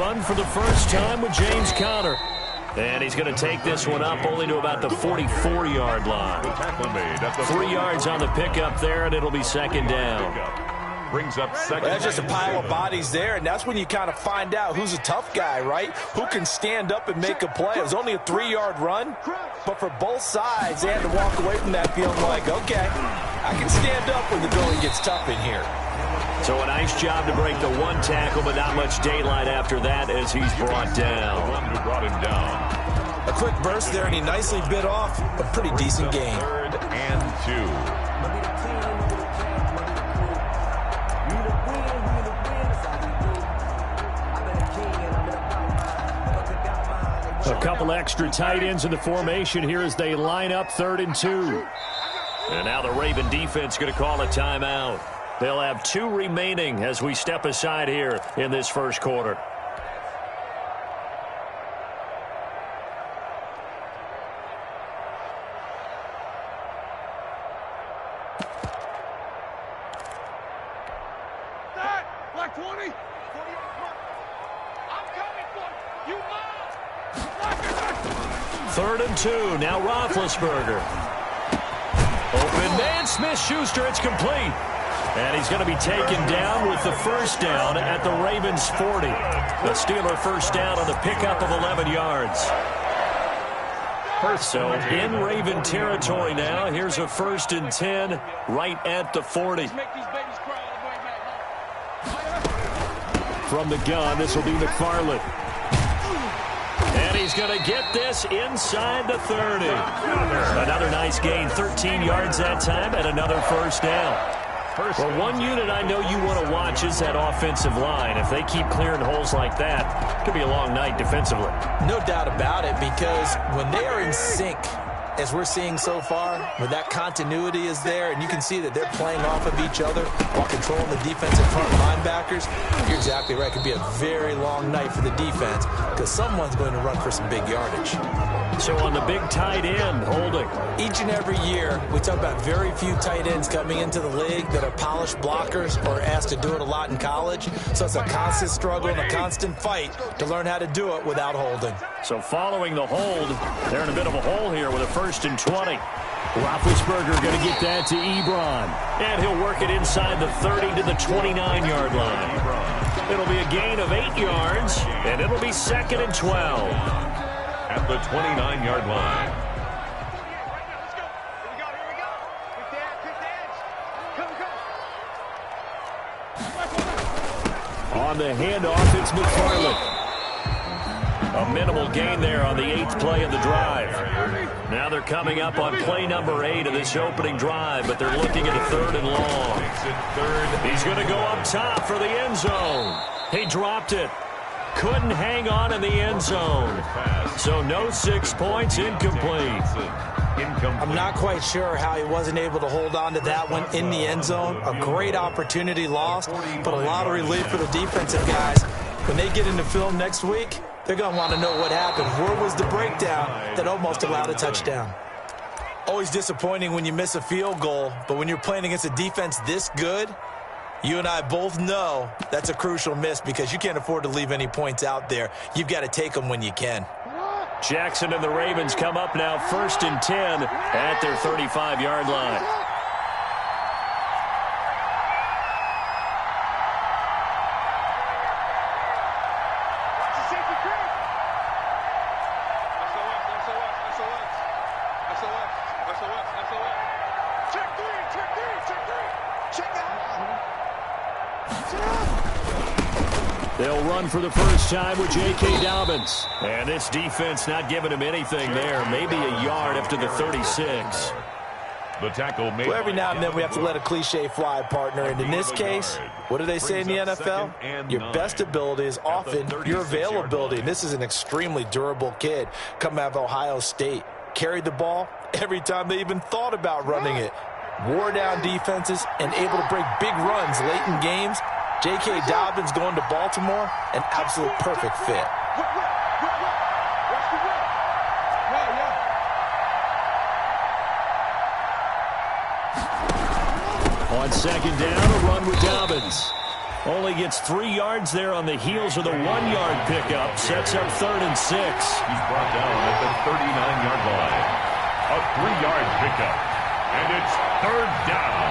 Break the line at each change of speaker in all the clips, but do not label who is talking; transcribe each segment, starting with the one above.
run for the first time with James Conner. And he's going to take this one up only to about the 44-yard line. 3 yards on the pickup there, and it'll be second down.
Brings up second.
That's just a pile of bodies there, and that's when you kind of find out who's a tough guy, right? Who can stand up and make a play. It was only a 3-yard run, but for both sides, they had to walk away from that feeling like, okay, I can stand up when the going gets tough in here.
So a nice job to break the one tackle, but not much daylight after that as he's brought down.
The one who brought him down.
A quick burst there, and he nicely bit off a pretty decent gain.
3rd and 2.
A couple extra tight ends in the formation here as they line up 3rd and 2. And now the Raven defense going to call a timeout. They'll have 2 remaining as we step aside here in this first quarter.
Black 20.
3rd and 2. Now Roethlisberger. Open man. Smith-Schuster. It's complete. And he's going to be taken down with the first down at the Ravens 40. The Steeler first down on the pickup of 11 yards. So in Raven territory now. Here's a 1st and 10 right at the 40. From the gun, this will be McFarland. And he's going to get this inside the 30. Another nice gain, 13 yards that time, and another first down. Well, one unit I know you want to watch is that offensive line. If they keep clearing holes like that, it could be a long night defensively.
No doubt about it, because when they are in sync, as we're seeing so far, when that continuity is there, and you can see that they're playing off of each other while controlling the defensive front linebackers, you're exactly right. It could be a very long night for the defense because someone's going to run for some big yardage.
So on the big tight end, holding.
Each and every year, we talk about very few tight ends coming into the league that are polished blockers or asked to do it a lot in college. So it's a constant struggle and a constant fight to learn how to do it without holding.
So following the hold, they're in a bit of a hole here with a 1st and 20. Roethlisberger going to get that to Ebron. And he'll work it inside the 30 to the 29-yard line. It'll be a gain of 8 yards, and it'll be 2nd and 12.
At the 29-yard line.
On the handoff, it's McFarland. A minimal gain there on the 8th play of the drive. Now they're coming up on play number 8 of this opening drive, but they're looking at a 3rd and long. He's going to go up top for the end zone. He dropped it. Couldn't hang on in the end zone. So no 6 points, incomplete.
I'm not quite sure how he wasn't able to hold on to that one in the end zone. A great opportunity lost, but a lot of relief for the defensive guys. When they get into film next week, they're going to want to know what happened. Where was the breakdown that almost allowed a touchdown? Always disappointing when you miss a field goal, but when you're playing against a defense this good, you and I both know that's a crucial miss because you can't afford to leave any points out there. You've got to take them when you can.
Jackson and the Ravens come up now 1st and 10 at their 35-yard line. They'll run for the first time with J.K. Dobbins. And this defense not giving him anything there. Maybe a yard after the 36.
The tackle made.
Well, every now and then we have to let a cliche fly, partner. And in this case, what do they say in the NFL? Your best ability is often your availability. And this is an extremely durable kid coming out of Ohio State. Carried the ball every time they even thought about running it. Wore down defenses and able to break big runs late in games. J.K. Dobbins going to Baltimore, an absolute perfect fit.
On second down, a run with Dobbins. Only gets 3 yards there on the heels of the 1-yard pickup. Sets up 3rd and 6.
He's brought down at the 39-yard line. A 3-yard pickup. And it's 3rd down.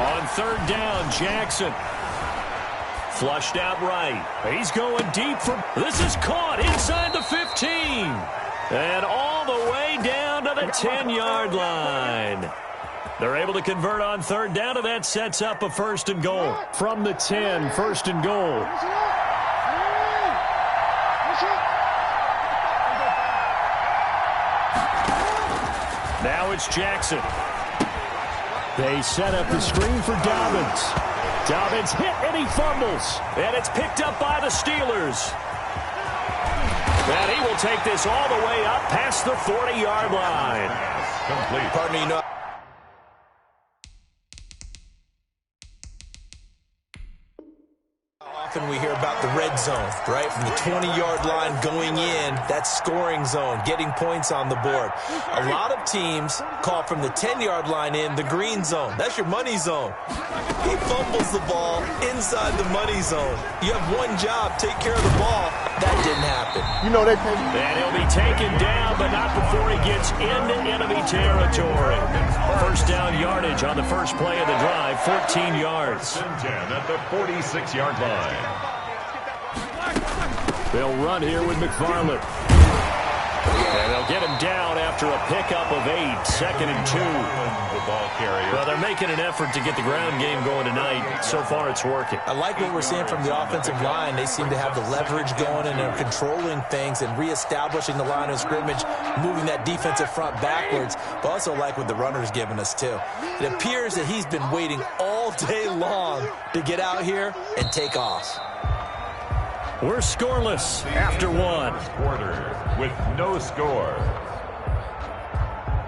On 3rd down, Jackson. Flushed out right. He's going deep for... This is caught inside the 15. And all the way down to the 10-yard line. They're able to convert on 3rd down, and that sets up a 1st and goal. From the 10, 1st and goal. Now it's Jackson. They set up the screen for Dobbins. Dobbins hit and he fumbles. And it's picked up by the Steelers. And he will take this all the way up past the 40-yard line.
Complete.
Partner, you know... Often we hear about the red zone, right? From the 20-yard line going in, that's scoring zone, getting points on the board. A lot of teams call from the 10-yard line in the green zone. That's your money zone. He fumbles the ball inside the money zone. You have one job, take care of the ball. That didn't happen.
You know they pay. And he'll be taken down, but not before he gets into enemy territory. 1st down yardage on the first play of the drive, 14 yards.
10 at the 46-yard line.
They'll run here with McFarland. And they'll get him down after a pickup of 8, 2nd and 2.
The ball carrier.
Well, they're making an effort to get the ground game going tonight. So far, it's working.
I like what we're seeing from the offensive line. They seem to have the leverage going and they're controlling things and reestablishing the line of scrimmage, moving that defensive front backwards. But also like what the runner's giving us, too. It appears that he's been waiting all day long to get out here and take off.
We're scoreless after 1.
Quarter with no score.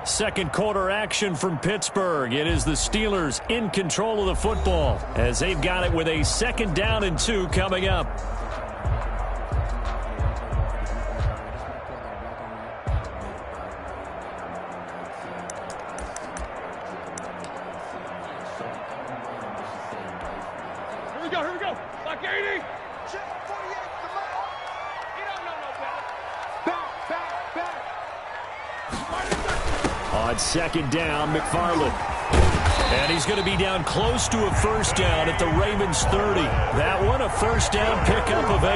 2nd quarter action from Pittsburgh. It is the Steelers in control of the football as they've got it with a 2nd down and 2 coming up.
Here we go. Like 80.
On 2nd down, McFarland. And he's going to be down close to a 1st down at the Ravens 30. That one, a 1st down pickup of 8.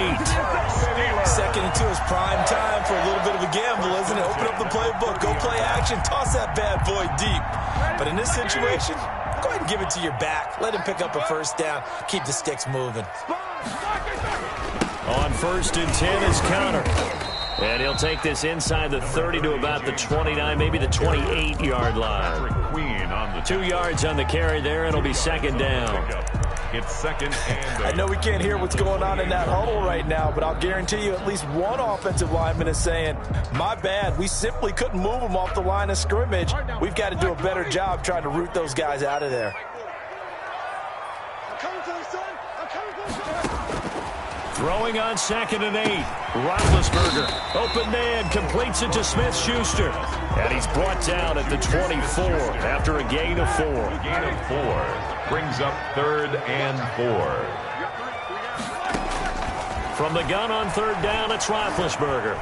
2nd and 2 is prime time for a little bit of a gamble, isn't it? Open up the playbook, go play action, toss that bad boy deep. But in this situation, go ahead and give it to your back. Let him pick up a 1st down. Keep the sticks moving.
On 1st and 10 is Connor. And he'll take this inside the 30 to about the 29, maybe the 28-yard line.
Queen on the
2 yards on the carry there, and it'll be 2nd down.
It's 2nd and 8.
I know we can't hear what's going on in that huddle right now, but I'll guarantee you at least one offensive lineman is saying, my bad, we simply couldn't move them off the line of scrimmage. We've got to do a better job trying to root those guys out of there.
Throwing on 2nd and 8. Roethlisberger, open man, completes it to Smith-Schuster. And he's brought down at the 24 after a gain of 4.
Gain of 4 brings up 3rd and 4.
From the gun on 3rd down, it's Roethlisberger.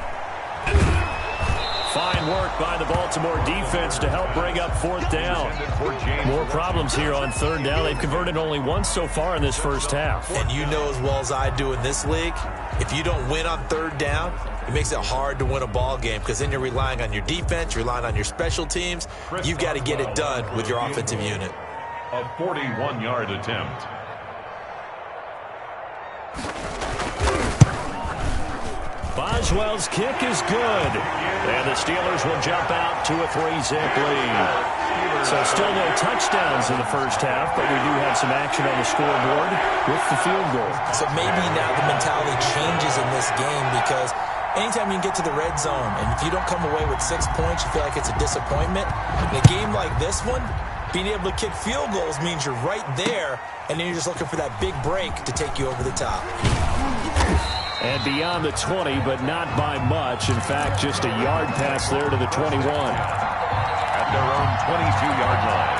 Fine work by the Baltimore defense to help bring up 4th down. More problems here on 3rd down. They've converted only once so far in this first half.
And you know as well as I do in this league, if you don't win on 3rd down, it makes it hard to win a ball game because then you're relying on your defense, you're relying on your special teams. You've got to get it done with your offensive unit.
A 41-yard attempt.
Boswell's kick is good. And the Steelers will jump out to a 3-zip lead. So still no touchdowns in the first half, but we do have some action on the scoreboard with the field goal.
So maybe now the mentality changes in this game because anytime you can get to the red zone, and if you don't come away with 6 points, you feel like it's a disappointment. In a game like this one, being able to kick field goals means you're right there, and then you're just looking for that big break to take you over the top.
And beyond the 20, but not by much. In fact, just a yard pass there to the 21.
At their own 22-yard line.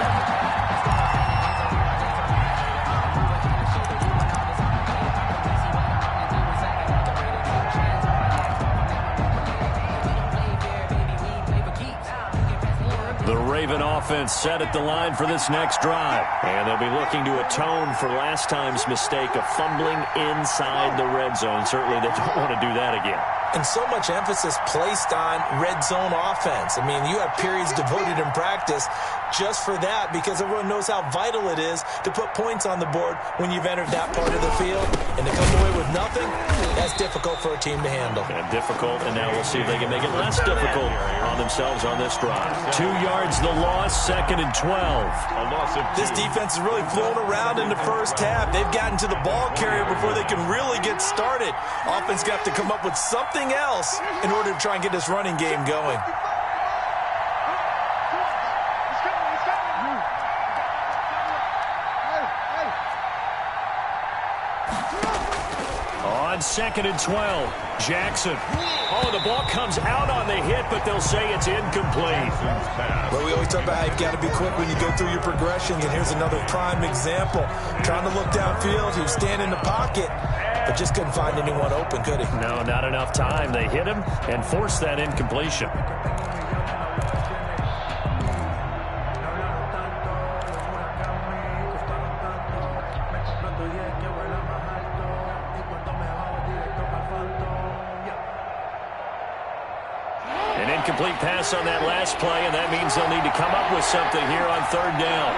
Raven offense set at the line for this next drive. And they'll be looking to atone for last time's mistake of fumbling inside the red zone. Certainly they don't want to do that again.
And so much emphasis placed on red zone offense. I mean, you have periods devoted in practice just for that because everyone knows how vital it is to put points on the board when you've entered that part of the field. And to come away with nothing, that's difficult for a team to handle.
And difficult, and now we'll see if they can make it less difficult on themselves on this drive. 2 yards the loss, 2nd and 12.
A loss of 2.
This defense has really flown around in the first half. They've gotten to the ball carrier before they can really get started. Offense got to come up with something else in order to try and get this running game going.
On 2nd and 12, Jackson. Oh, the ball comes out on the hit, but they'll say it's incomplete.
Well, we always talk about how you've got to be quick when you go through your progressions, and here's another prime example. Trying to look downfield, he was standing in the pocket, but just couldn't find anyone open, could he?
No, not enough time. They hit him and forced that incompletion. An incomplete pass on that last play, and that means they'll need to come up with something here on 3rd down.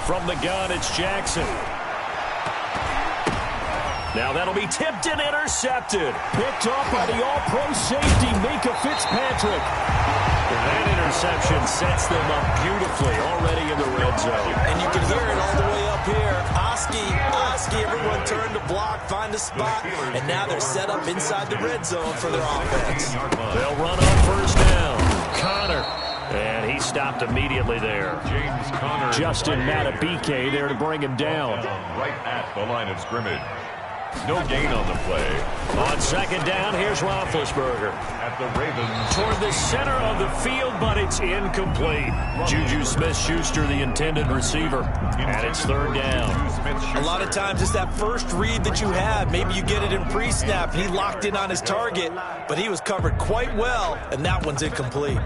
From the gun, it's Jackson. Now that'll be tipped and intercepted. Picked off by the all-pro safety, Mika Fitzpatrick. And that interception sets them up beautifully already in the red zone.
And you can hear it all the way up here. Oski, everyone turned to block, find a spot, and now they're set up inside the red zone for their offense.
They'll run on 1st down. Connor. And he stopped immediately there.
James Conner.
Justin Matabike there to bring him down.
Right at the line of scrimmage. No gain on the play.
On 2nd down, here's Roethlisberger.
At the Ravens.
Toward the center of the field, but it's incomplete. Juju Smith-Schuster, the intended receiver. And it's 3rd down.
A lot of times it's that first read that you have. Maybe you get it in pre-snap. He locked in on his target, but he was covered quite well, and that one's incomplete.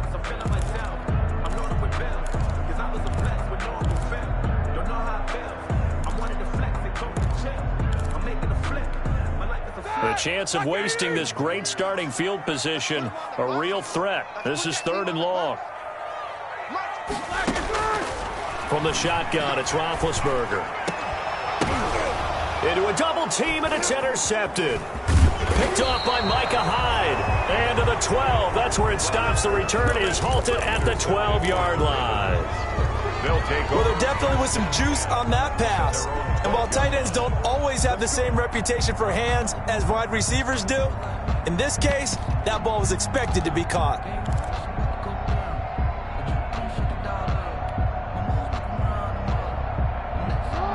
The chance of wasting this great starting field position, a real threat. This is 3rd and long. From the shotgun, it's Roethlisberger. Into a double team, and it's intercepted. Picked off by Micah Hyde. And to the 12. That's where it stops. The return is halted at the 12-yard line.
They'll take over.
Well, there definitely was some juice on that pass. And while tight ends don't always have the same reputation for hands as wide receivers do, in this case, that ball was expected to be caught.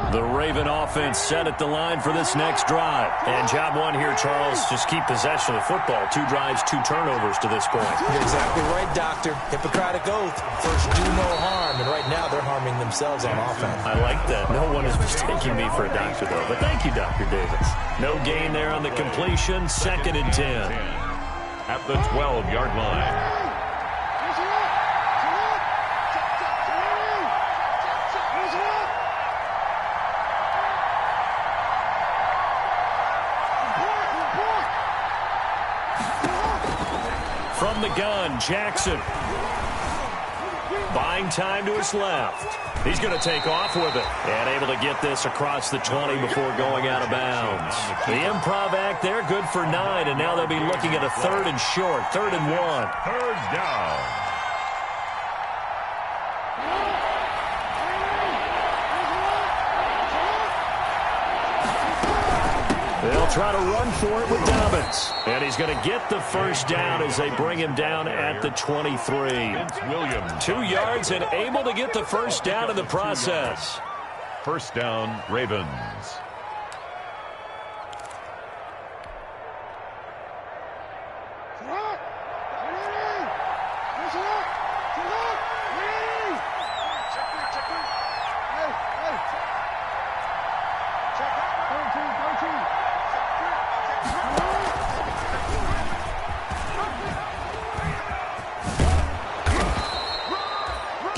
The Raven offense set at the line for this next drive. And job one here, Charles, just keep possession of the football. 2 drives, 2 turnovers to this point.
You're exactly right, Doctor. Hippocratic oath. First, do no harm. And right now, they're harming themselves on offense.
I like that. No one is mistaking me for a doctor, though. But thank you, Dr. Davis. No gain there on the completion. 2nd and 10.
At the 12-yard line.
From the gun, Jackson. Buying time to his left. He's going to take off with it. And able to get this across the 20 before going out of bounds. The improv act there, good for 9. And now they'll be looking at a 3rd and short. 3rd and 1.
3rd down.
They'll try to run for it with Dobbins. And he's going to get the 1st down as they bring him down at the 23.
Williams.
2 yards and able to get the 1st down in the process.
1st down, Ravens.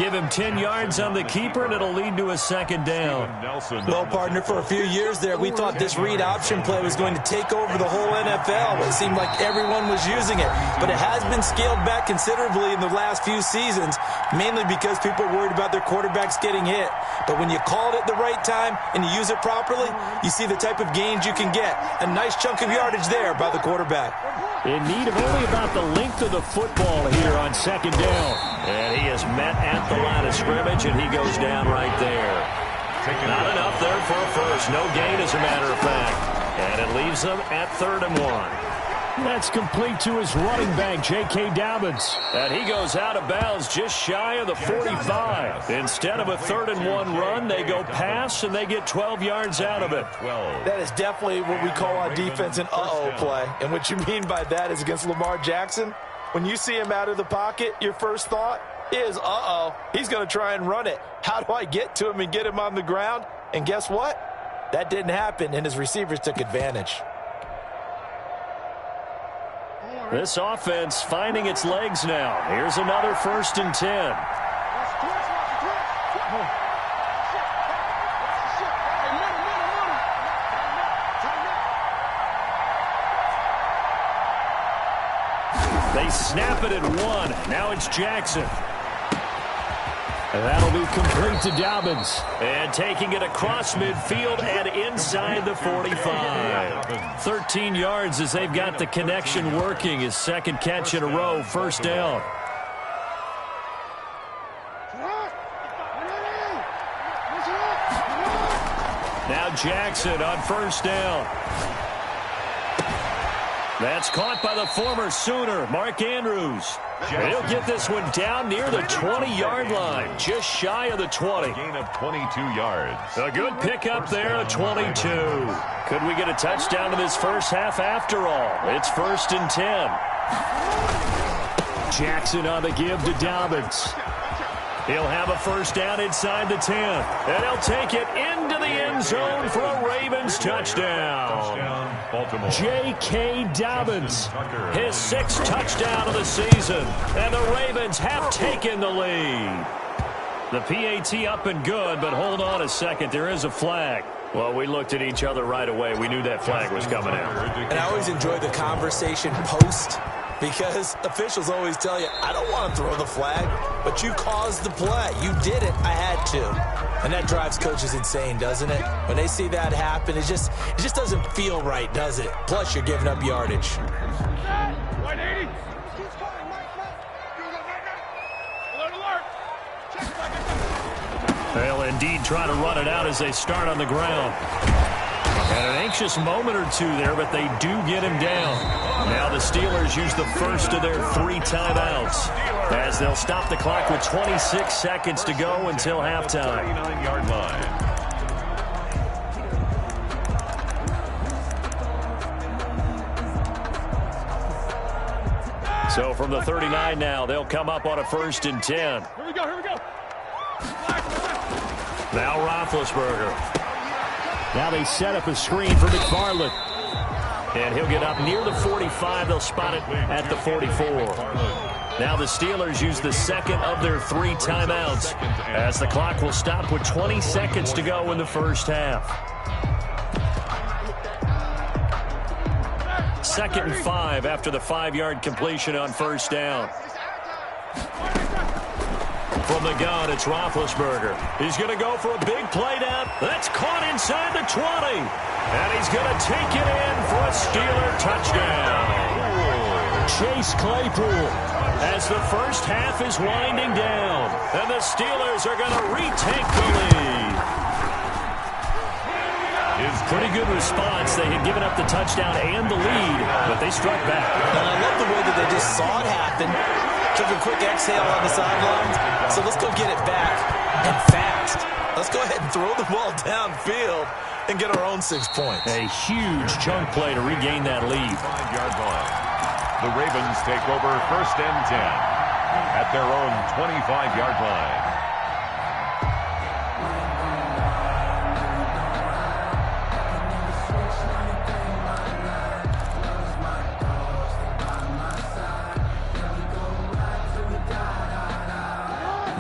Give him 10 yards on the keeper, and it'll lead to a second down.
Well, partner, for a few years there, we thought this read option play was going to take over the whole NFL. It seemed like everyone was using it, but it has been scaled back considerably in the last few seasons, mainly because people are worried about their quarterbacks getting hit. But when you call it at the right time and you use it properly, you see the type of gains you can get. A nice chunk of yardage there by the quarterback.
In need of only about the length of the football here on second down. And he is met at the line of scrimmage, and he goes down right there. Not enough there for a first. No gain, as a matter of fact. And it leaves them at 3rd and 1. That's complete to his running back, J.K. Dobbins. And he goes out of bounds just shy of the 45. Instead of a 3rd and 1 run, they go pass, and they get 12 yards out of it.
That is definitely what we call on defense an uh-oh play. And what you mean by that is against Lamar Jackson, when you see him out of the pocket, your first thought is, uh-oh, he's going to try and run it. How do I get to him and get him on the ground? And guess what? That didn't happen, and his receivers took advantage.
This offense finding its legs now. Here's another 1st and 10. They snap it at 1. Now it's Jackson. And that'll be complete to Dobbins. And taking it across midfield and inside the 45. 13 yards as they've got the connection working. His second catch in a row, 1st down. Now Jackson on 1st down. That's caught by the former Sooner, Mark Andrews. He'll get this one down near the 20-yard line, just shy of the 20.
Gain of 22 yards.
A good pickup there at 22. Could we get a touchdown in this first half after all? It's 1st and 10. Jackson on the give to Dobbins. He'll have a 1st down inside the 10. And he'll take it into the end zone for a Ravens touchdown. J.K. Dobbins, his 6th touchdown of the season. And the Ravens have taken the lead. The PAT up and good, but hold on a second. There is a flag. Well, we looked at each other right away. We knew that flag was coming out.
And I always enjoy the conversation post, because officials always tell you, I don't want to throw the flag, but you caused the play. You did it. I had to. And that drives coaches insane, doesn't it? When they see that happen, it just doesn't feel right, does it? Plus, you're giving up yardage.
180. Alert, alert.
They'll indeed try to run it out as they start on the ground. And an anxious moment or two there, but they do get him down. Now the Steelers use the first of their 3 timeouts as they'll stop the clock with 26 seconds to go until halftime.
39-yard line.
So from the 39 now, they'll come up on a 1st and 10.
Here we go, here we go.
Now Roethlisberger. Now they set up a screen for McFarland. And he'll get up near the 45. They'll spot it at the 44. Now the Steelers use the second of their 3 timeouts as the clock will stop with 20 seconds to go in the first half. 2nd and 5 after the 5-yard completion on 1st down. From the gun, it's Roethlisberger. He's going to go for a big play down. That's caught inside the 20. And he's going to take it in for a Steeler touchdown. Chase Claypool as the first half is winding down. And the Steelers are going to retake the lead. Pretty good response. They had given up the touchdown and the lead, but they struck back.
And I love the way that they just saw it happen. Took a quick exhale on the sidelines. So let's go get it back, and fast. Let's go ahead and throw the ball downfield and get our own 6 points.
A huge chunk play to regain that lead.
5-yard line. The Ravens take over 1st and 10 at their own 25-yard line.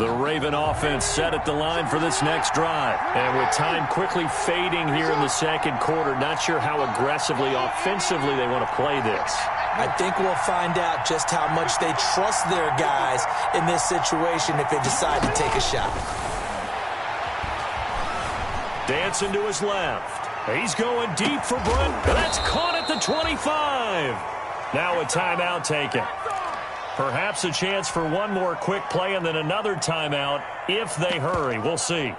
The Raven offense set at the line for this next drive. And with time quickly fading here in the second quarter, not sure how aggressively, offensively they want to play this.
I think we'll find out just how much they trust their guys in this situation if they decide to take a shot.
Dancing to his left. He's going deep for Brent. That's caught at the 25. Now a timeout taken. Perhaps a chance for one more quick play and then another timeout if they hurry. We'll see.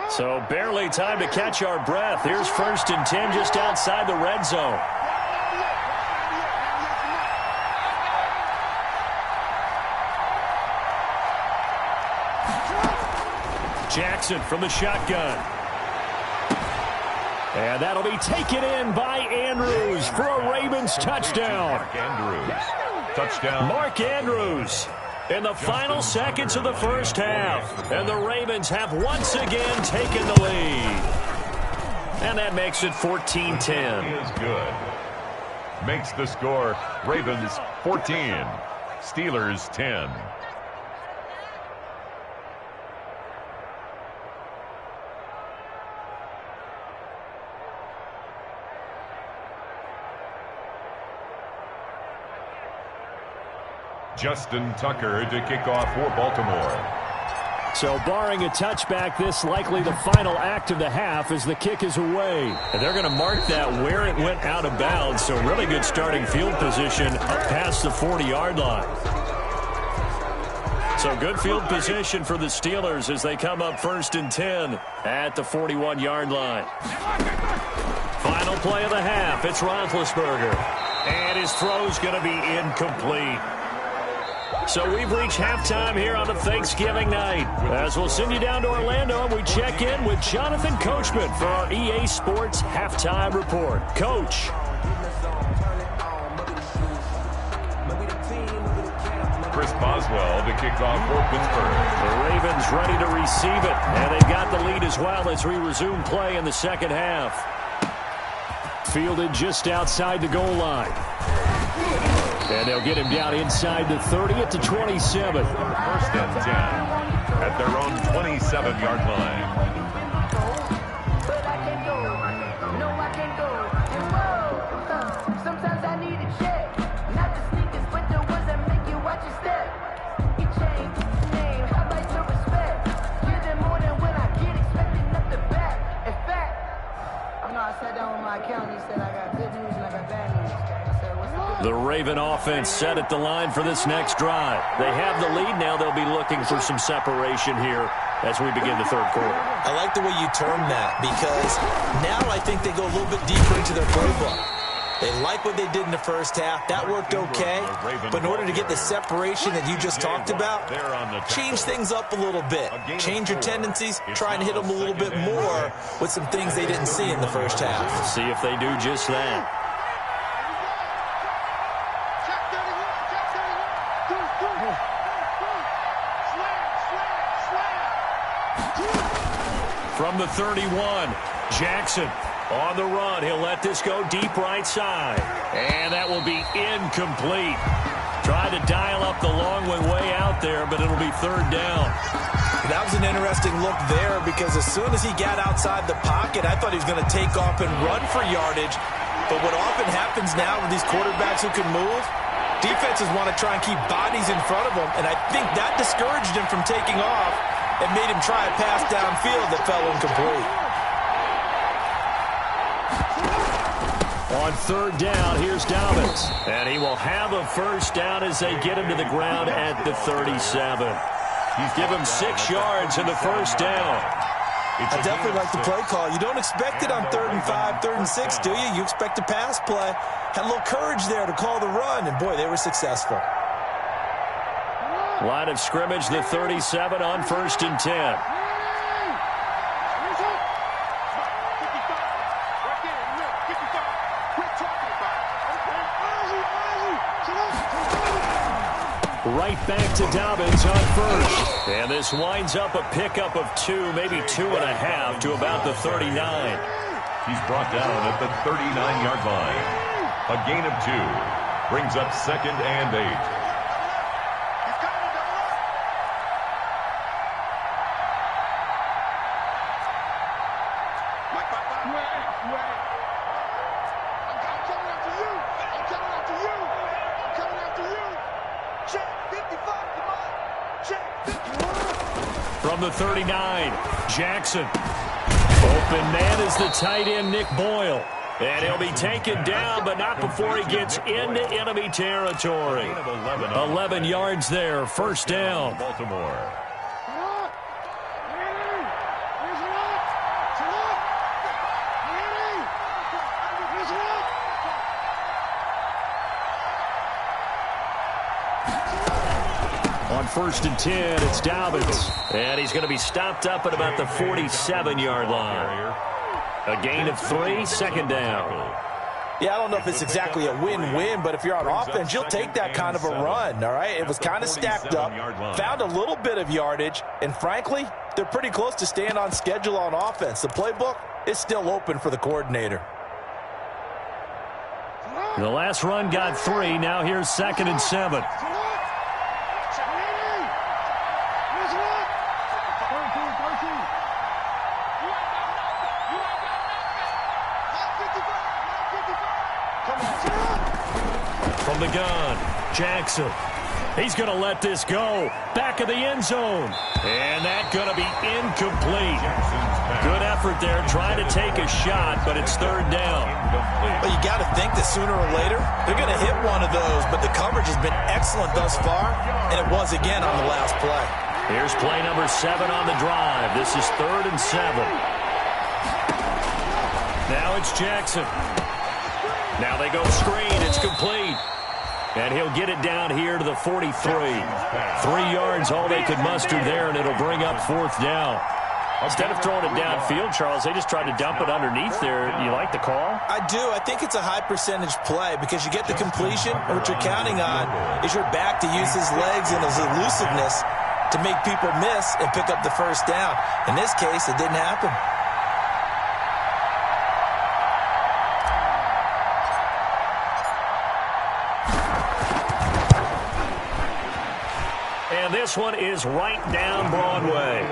So barely time to catch our breath. Here's 1st and 10 just outside the red zone. Jackson from the shotgun. And that'll be taken in by Andrews for a Ravens touchdown.
Mark Andrews. Touchdown.
Mark Andrews in the final seconds of the first half. And the Ravens have once again taken the lead. And that makes it 14-10.
Is good. Makes the score Ravens 14, Steelers 10. Justin Tucker to kick off for Baltimore.
So barring a touchback, this likely the final act of the half as the kick is away. And they're going to mark that where it went out of bounds. So really good starting field position up past the 40-yard line. So good field position for the Steelers as they come up 1st and 10 at the 41-yard line. Final play of the half. It's Roethlisberger. And his throw's going to be incomplete. So we've reached halftime here on a Thanksgiving night. As we'll send you down to Orlando and we check in with Jonathan Coachman for our EA Sports Halftime Report. Coach.
Chris Boswell to kick off for Pittsburgh.
The Ravens ready to receive it. And they've got the lead as well as we resume play in the second half. Fielded just outside the goal line. And they'll get him down inside the 30 at the 27.
1st and 10 at their own 27-yard line.
But I can't go. No, I can't go. And whoa, sometimes I need a check. Not the sneakers, but the ones that make you watch your step. You change the name, how about your respect? Give them more than when I get expecting nothing back. In fact, I know I sat down with my accountant. He said I got good news and I got bad news. I said, what's the
The Raven offense set at the line for this next drive. They have the lead now. They'll be looking for some separation here as we begin the third quarter.
I like the way you term that because now I think they go a little bit deeper into their playbook. They like what they did in the first half. That worked okay. But in order to get the separation that you just talked about, change things up a little bit. Change your tendencies. Try and hit them a little bit more with some things they didn't see in the first half.
See if they do just that. From the 31, Jackson on the run. He'll let this go deep right side. And that will be incomplete. Try to dial up the long one way out there, but it'll be 3rd down.
That was an interesting look there because as soon as he got outside the pocket, I thought he was going to take off and run for yardage. But what often happens now with these quarterbacks who can move, defenses want to try and keep bodies in front of them, and I think that discouraged him from taking off and made him try a pass downfield that fell incomplete.
On 3rd down, here's Dobbins. And he will have a 1st down as they get him to the ground at the 37. Give him 6 yards in the 1st down.
I definitely like the play call. You don't expect it on 3rd and 5, 3rd and 6, do you? You expect a pass play. Had a little courage there to call the run, and boy, they were successful.
Line of scrimmage, the 37 on 1st and 10. Right back to Dobbins on 1st. And this winds up a pickup of 2, maybe 2.5 to about the 39.
He's brought down at the 39-yard line. A gain of 2 brings up 2nd and 8.
From the 39, Jackson. Open man is the tight end, Nick Boyle. And he'll be taken down, but not before he gets into enemy territory. 11 yards there, first down.
Baltimore.
On 1st and 10, it's Dobbins. And he's going to be stopped up at about the 47-yard line. A gain of 3, second down.
Yeah, I don't know if it's exactly a win-win, but if you're on offense, you'll take that kind of a run, all right? It was kind of stacked up, found a little bit of yardage, and frankly, they're pretty close to staying on schedule on offense. The playbook is still open for the coordinator.
The last run got 3. Now here's 2nd and 7. From the gun, Jackson. He's going to let this go. Back of the end zone. And that's going to be incomplete. Good effort there trying to take a shot, but it's 3rd down.
Well, you got to think that sooner or later, they're going to hit one of those, but the coverage has been excellent thus far, and it was again on the last play.
Here's play number 7 on the drive. This is 3rd and 7. Now it's Jackson. Now they go screen. It's complete. And he'll get it down here to the 43. 3 yards, all they could muster there, and it'll bring up 4th down. Instead of throwing it downfield, Charles, they just tried to dump it underneath there. You like the call?
I do. I think it's a high-percentage play because you get the completion, and what you're counting on is your back to use his legs and his elusiveness to make people miss and pick up the first down. In this case, it didn't happen.
And this one is right down Broadway.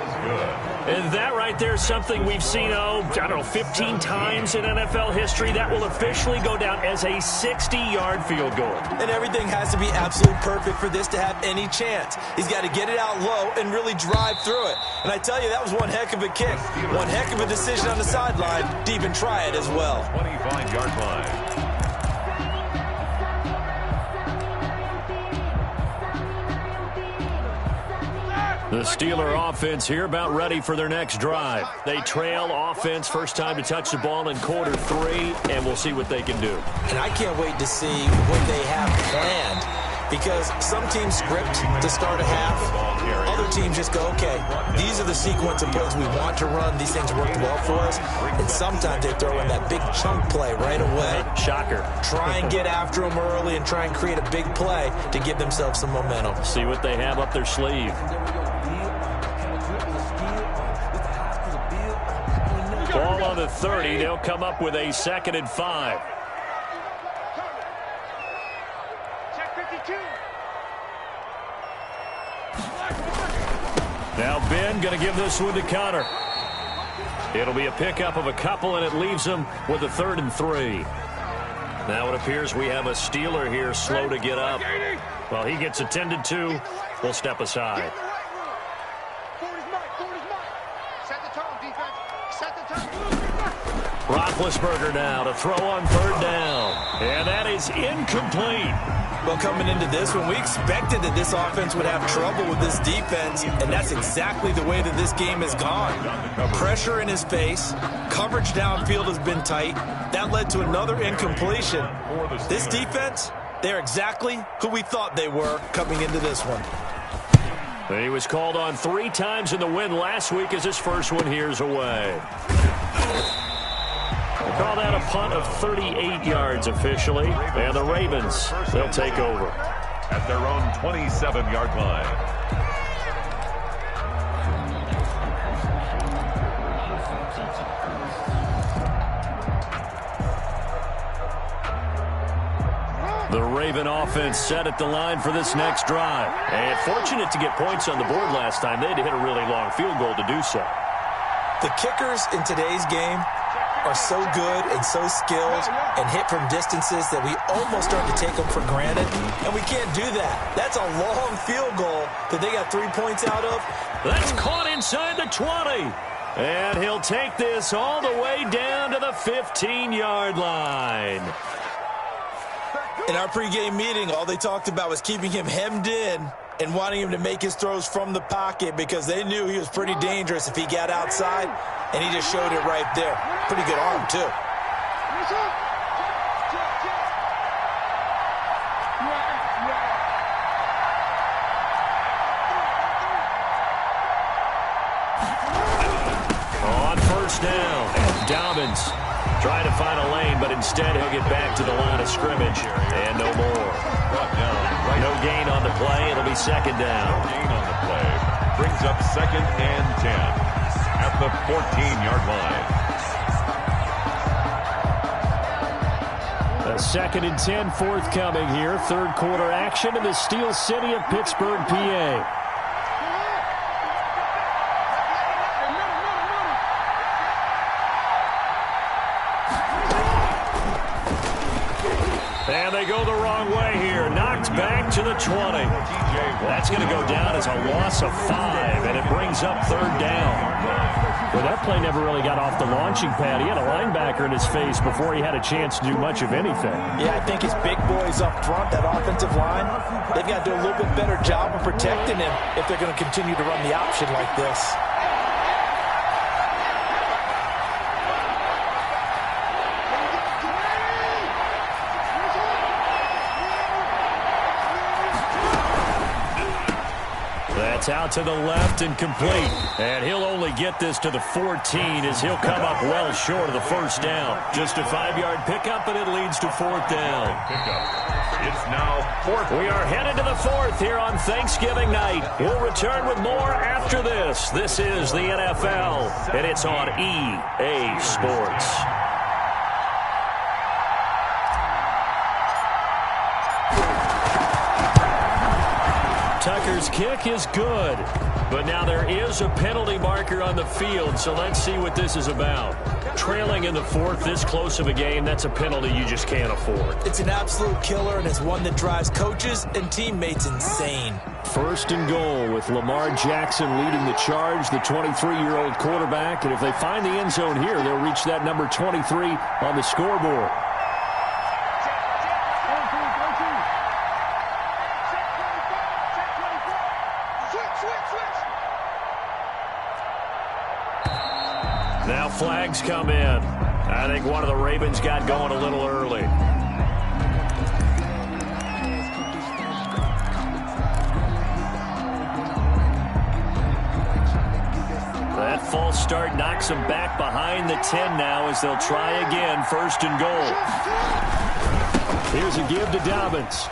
And that right there is something we've seen, 15 times in NFL history. That will officially go down as a 60-yard field goal.
And everything has to be absolutely perfect for this to have any chance. He's got to get it out low and really drive through it. And I tell you, that was one heck of a kick. One heck of a decision on the sideline to even try it as well.
25-yard line.
The Steeler offense here about ready for their next drive. They trail offense, first time to touch the ball in quarter 3, and we'll see what they can do.
And I can't wait to see what they have planned, because some teams script to start a half. Other teams just go, okay, these are the sequence of plays we want to run. These things work well for us. And sometimes they throw in that big chunk play right away.
Shocker.
Try and get after them early and try and create a big play to give themselves some momentum.
See what they have up their sleeve. Ball on the 30. They'll come up with a 2nd and 5.
Check 52.
Now Ben going to give this one to Connor. It'll be a pickup of a couple, and it leaves them with a 3rd and 3. Now it appears we have a Steeler here slow to get up. Well, he gets attended to. We'll step aside. Roethlisberger now to throw on 3rd down. And that is incomplete.
Well, coming into this one, we expected that this offense would have trouble with this defense, and that's exactly the way that this game has gone. Pressure in his face, coverage downfield has been tight. That led to another incompletion. This defense, they're exactly who we thought they were coming into this one.
He was called on 3 times in the win last week as his first one here's away. Call that a punt of 38 yards officially. And the Ravens, they'll take over.
At their own 27-yard line.
The Raven offense set at the line for this next drive. And fortunate to get points on the board last time. They had to hit a really long field goal to do so.
The kickers in today's game are so good and so skilled and hit from distances that we almost start to take them for granted. And we can't do that. That's a long field goal that they got 3 points out of.
That's caught inside the 20. And he'll take this all the way down to the 15-yard line.
In our pregame meeting, all they talked about was keeping him hemmed in and wanting him to make his throws from the pocket because they knew he was pretty dangerous if he got outside, and he just showed it right there. Pretty good arm, too.
On first down, Dobbins trying to find a lane, but instead he'll get back to the line of scrimmage. And no more. No gain on the play. It'll be second down.
No gain on the play. Brings up 2nd and 10 at the 14-yard line.
A 2nd and 10 forthcoming here. Third quarter action in the Steel City of Pittsburgh, PA. And they go the wrong way here. Knocked back to the 20. That's going to go down as a loss of 5, and it brings up third down. Well, that play never really got off the launching pad. He had a linebacker in his face before he had a chance to do much of anything.
Yeah, I think his big boys up front, that offensive line, they've got to do a little bit better job of protecting him if they're going to continue to run the option like this.
Out to the left and complete. And he'll only get this to the 14 as he'll come up well short of the first down. Just a 5-yard pickup, and it leads to fourth down.
It's now fourth.
We are headed to the fourth here on Thanksgiving night. We'll return with more after this. This is the NFL, and it's on EA Sports. Tucker's kick is good, but now there is a penalty marker on the field, so let's see what this is about. Trailing in the fourth, this close of a game, that's a penalty you just can't afford.
It's an absolute killer, and it's one that drives coaches and teammates insane.
First and goal with Lamar Jackson leading the charge, the 23-year-old quarterback, and if they find the end zone here, they'll reach that number 23 on the scoreboard. Now flags come in. I think one of the Ravens got going a little early. That false start knocks them back behind the 10 now as they'll try again. First and goal. Here's a give to Dobbins.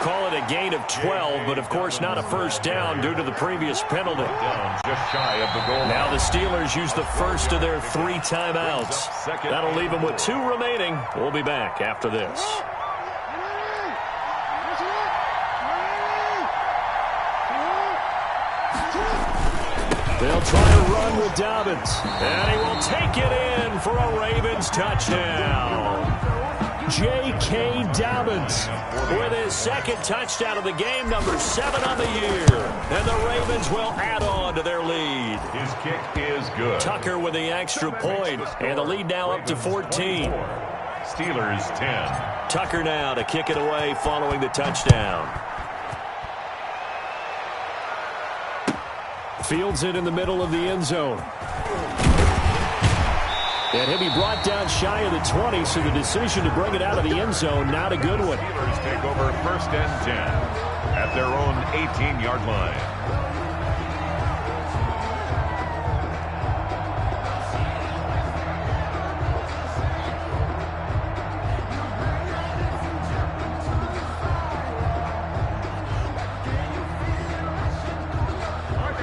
Call it a gain of 12, but of course not a first down due to the previous penalty.
Just shy of the goal.
Now the Steelers use the first of their 3 timeouts. That'll leave them with 2 remaining. We'll be back after this. They'll try to run with Dobbins, and he will take it in for a Ravens touchdown. J.K. Dobbins with his second touchdown of the game, number 7 on the year. And the Ravens will add on to their lead.
His kick is good.
Tucker with the extra point, and the lead now up to 14.
Steelers 10.
Tucker now to kick it away following the touchdown. Fields it in the middle of the end zone. And he'll be brought down shy of the 20, so the decision to bring it out of the end zone, not a good one.
Steelers take over first and 10 at their own 18-yard line.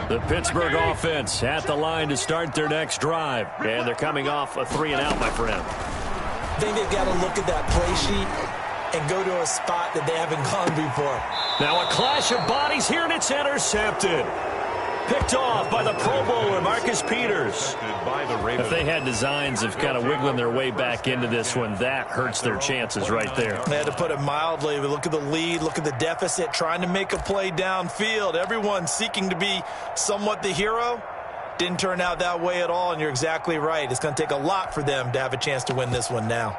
The Pittsburgh offense at the line to start their next drive. And they're coming off a 3-and-out, my friend.
I think they've got to look at that play sheet and go to a spot that they haven't gone before.
Now a clash of bodies here, and it's intercepted. Picked off by the Pro Bowler, Marcus Peters. If they had designs of kind of wiggling their way back into this one, that hurts their chances right there.
They had to put it mildly. But look at the lead, look at the deficit, trying to make a play downfield. Everyone seeking to be somewhat the hero. Didn't turn out that way at all, and you're exactly right. It's going to take a lot for them to have a chance to win this one now.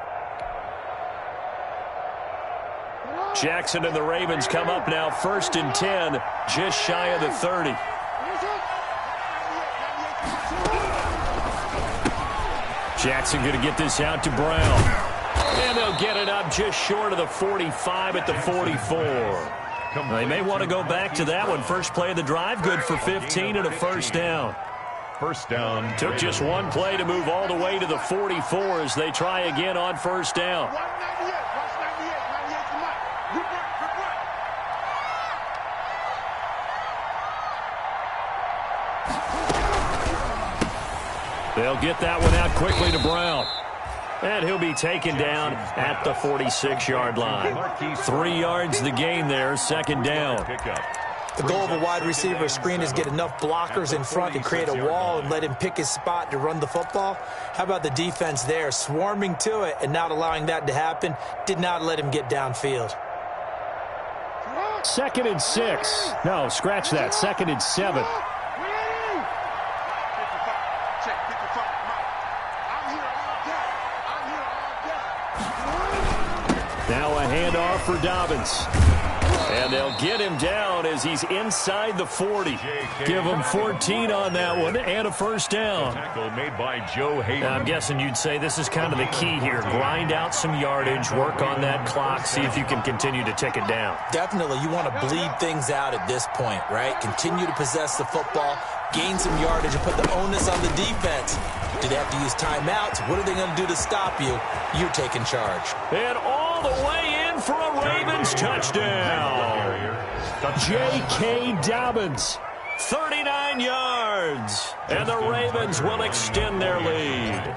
Jackson and the Ravens come up now 1st and 10, just shy of the 30. Jackson going to get this out to Brown. And they'll get it up just short of the 45 at the 44. They may want to go back to that one. First play of the drive, good for 15 and a first down.
First down.
Took just one play to move all the way to the 44 as they try again on first down. They'll get that one out quickly to Brown. And he'll be taken down at the 46-yard line. 3 yards the gain there, second down.
The goal of a wide receiver screen is get enough blockers in front to create a wall and let him pick his spot to run the football. How about the defense there, swarming to it and not allowing that to happen? Did not let him get downfield.
2nd and 6. No, scratch that. 2nd and 7. Now a handoff for Dobbins. And they'll get him down as he's inside the 40. Give him 14 on that one and a first down.
Tackle made by Joe Hayden.
Now, I'm guessing you'd say this is kind of the key here. Grind out some yardage, work on that clock, see if you can continue to tick it down.
Definitely. You want to bleed things out at this point, right? Continue to possess the football, gain some yardage, and put the onus on the defense. Do they have to use timeouts? What are they going to do to stop you? You're taking charge.
And all the way in for a Ravens touchdown. J.K. Dobbins, 39 yards. And the Ravens will extend their lead.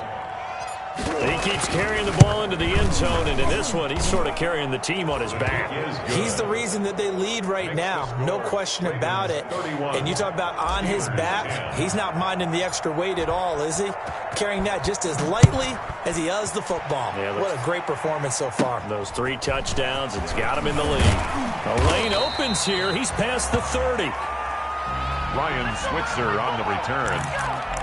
He keeps carrying the ball into the end zone, and in this one, he's sort of carrying the team on his back.
He's the reason that they lead right now, no question about it. And you talk about on his back, he's not minding the extra weight at all, is he? Carrying that just as lightly as he does the football. Yeah, what a great performance so far.
Those 3 touchdowns, it's got him in the lead. The lane opens here. He's past the 30.
Ryan Switzer on the return.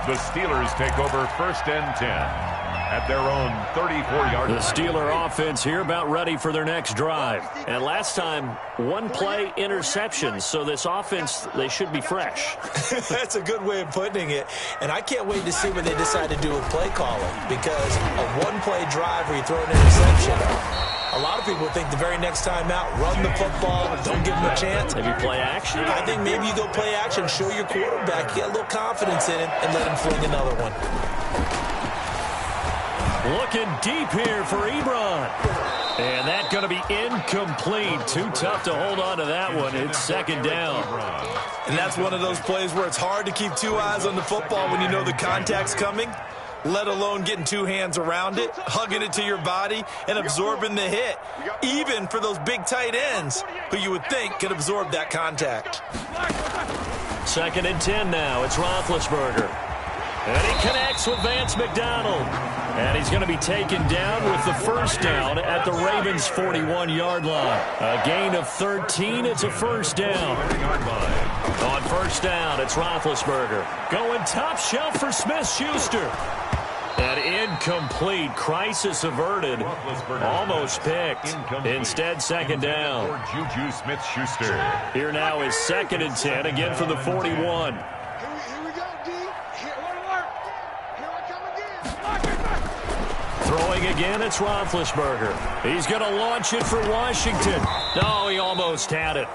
The Steelers take over 1st and 10. At their own 34-yard line.
The Steeler offense here about ready for their next drive. And last time, 1 play interception. So this offense, they should be fresh.
That's a good way of putting it. And I can't wait to see what they decide to do with play calling. Because a 1-play drive where you throw an interception, a lot of people think the very next time out, run the football, don't give them a chance.
Maybe play action?
I think maybe you go play action, show your quarterback, get a little confidence in him, and let him fling another one.
Looking deep here for Ebron. And that's going to be incomplete. Too tough to hold on to that one. It's 2nd down.
And that's one of those plays where it's hard to keep 2 eyes on the football when you know the contact's coming, let alone getting 2 hands around it, hugging it to your body, and absorbing the hit. Even for those big tight ends who you would think could absorb that contact.
2nd and 10 now. It's Roethlisberger. And he connects with Vance McDonald. And he's going to be taken down with the first down at the Ravens' 41-yard line. A gain of 13. It's a first down. On first down, it's Roethlisberger. Going top shelf for Smith-Schuster. And incomplete. Crisis averted. Almost picked. Instead, 2nd down.
Juju Smith-Schuster.
Here now is 2nd and 10, again from the 41. Throwing again, it's Roethlisberger. He's going to launch it for Washington. No, he almost had it.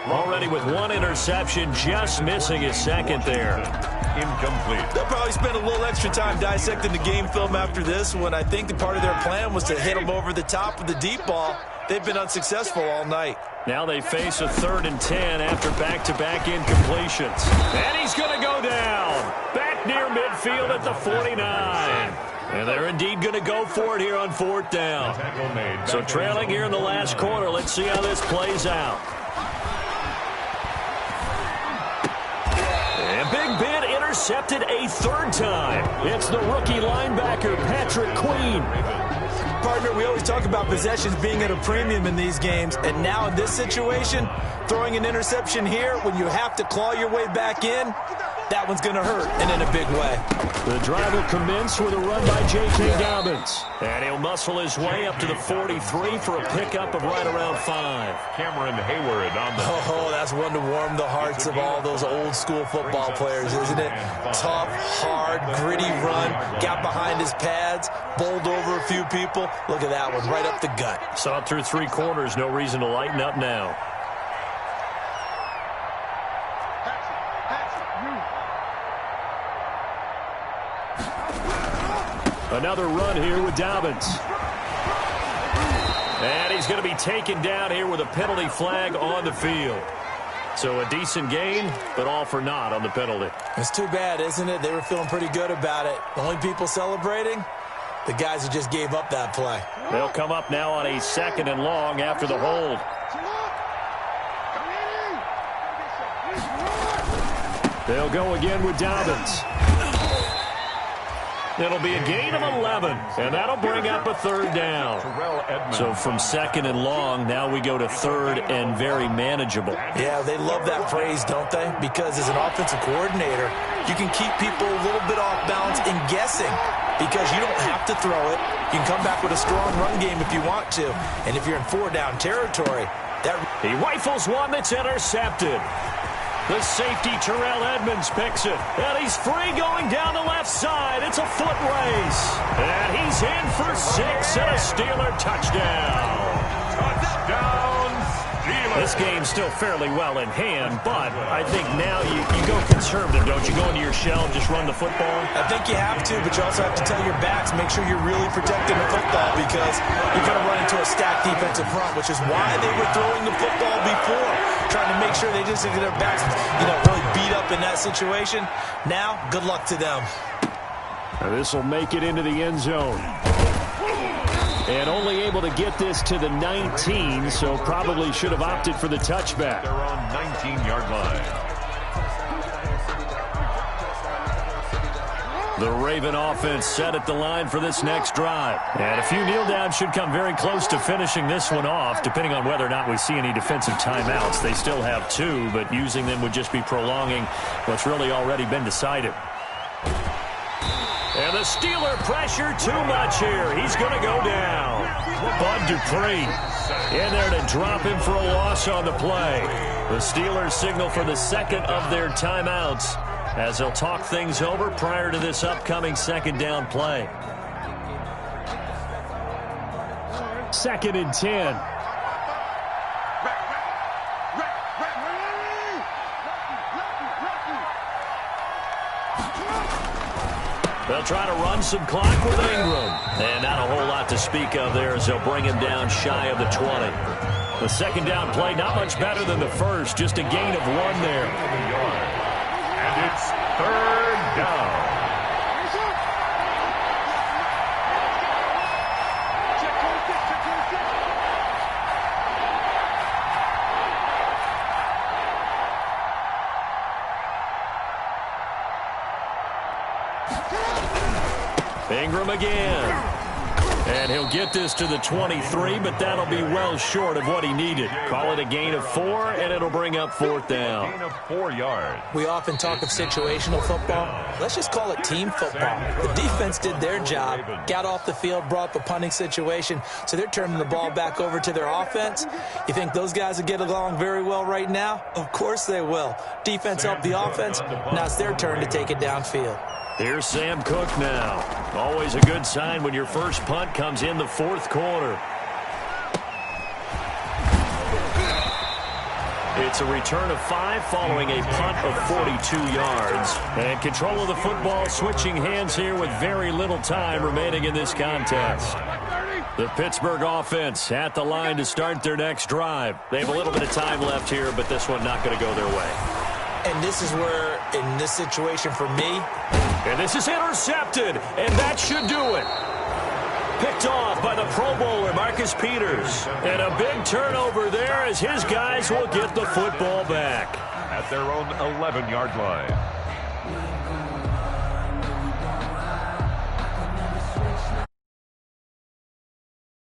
Already with 1 interception, just missing his 2nd there.
Incomplete.
They'll probably spend a little extra time dissecting the game film after this one. I think the part of their plan was to hit him over the top with the deep ball. They've been unsuccessful all night.
Now they face a 3rd and 10 after back-to-back incompletions. And he's going to go down. Back near midfield at the 49. And they're indeed going to go for it here on 4th down. So trailing here in the last quarter. Let's see how this plays out. And big bid intercepted a 3rd time. It's the rookie linebacker, Patrick Queen.
Partner, we always talk about possessions being at a premium in these games, and now in this situation, throwing an interception here when you have to claw your way back in, that one's going to hurt, and in a big way.
The drive will commence with a run by J.K. Dobbins. And he'll muscle his way up to the 43 for a pickup of right around 5.
Cameron Hayward on the...
Oh, that's one to warm the hearts of all those old-school football players, isn't it? Tough, hard, gritty run, got behind his pads, bowled over a few people. Look at that one, right up the gut.
Saw it through 3 quarters, no reason to lighten up now. Another run here with Dobbins. And he's going to be taken down here with a penalty flag on the field. So a decent gain, but all for naught on the penalty.
It's too bad, isn't it? They were feeling pretty good about it. The only people celebrating, the guys who just gave up that play.
They'll come up now on a 2nd and long after the hold. They'll go again with Dobbins. It'll be a gain of 11, and that'll bring up a 3rd down. So from 2nd and long, now we go to 3rd and very manageable.
Yeah, they love that phrase, don't they? Because as an offensive coordinator, you can keep people a little bit off balance and guessing because you don't have to throw it. You can come back with a strong run game if you want to. And if you're in 4-down territory, that...
He rifles one that's intercepted. The safety, Terrell Edmonds, picks it. And he's free going down the left side. It's a foot race. And he's in for 6 and a Steeler touchdown.
Touchdown, Steelers.
This game's still fairly well in hand, but I think now you go conservative, don't you? Go into your shell and just run the football?
I think you have to, but you also have to tell your backs, make sure you're really protecting the football because you're going to run into a stacked defensive front, which is why they were throwing the football before, trying to make sure they didn't get their backs, really beat up in that situation. Now, good luck to them.
This will make it into the end zone. And only able to get this to the 19, so probably should have opted for the touchback.
They're on 19-yard line.
The Raven offense set at the line for this next drive. And a few kneel downs should come very close to finishing this one off, depending on whether or not we see any defensive timeouts. They still have 2, but using them would just be prolonging what's really already been decided. And the Steeler pressure too much here. He's going to go down. Bud Dupree in there to drop him for a loss on the play. The Steelers signal for the 2nd of their timeouts as they'll talk things over prior to this upcoming 2nd down play. 2nd and 10. They'll try to run some clock with Ingram. And not a whole lot to speak of there as they'll bring him down shy of the 20. The 2nd down play, not much better than the first, just a gain of 1 there.
And it's 3rd down.
Ingram again. And he'll get this to the 23, but that'll be well short of what he needed. Call it a gain of 4, and it'll bring up 4th down.
Gain of 4 yards.
We often talk of situational football. Let's just call it team football. The defense did their job, got off the field, brought up a punting situation, so they're turning the ball back over to their offense. You think those guys will get along very well right now? Of course they will. Defense helped the offense. Now it's their turn to take it downfield.
Here's Sam Cook now. Always a good sign when your first punt comes in the 4th quarter. It's a return of 5 following a punt of 42 yards. And control of the football switching hands here with very little time remaining in this contest. The Pittsburgh offense at the line to start their next drive. They have a little bit of time left here, but this one not going to go their way.
And this is where, in this situation for me,
And this is intercepted, and that should do it. Picked off by the Pro Bowler, Marcus Peters. And a big turnover there as his guys will get the football back.
At their own 11-yard line.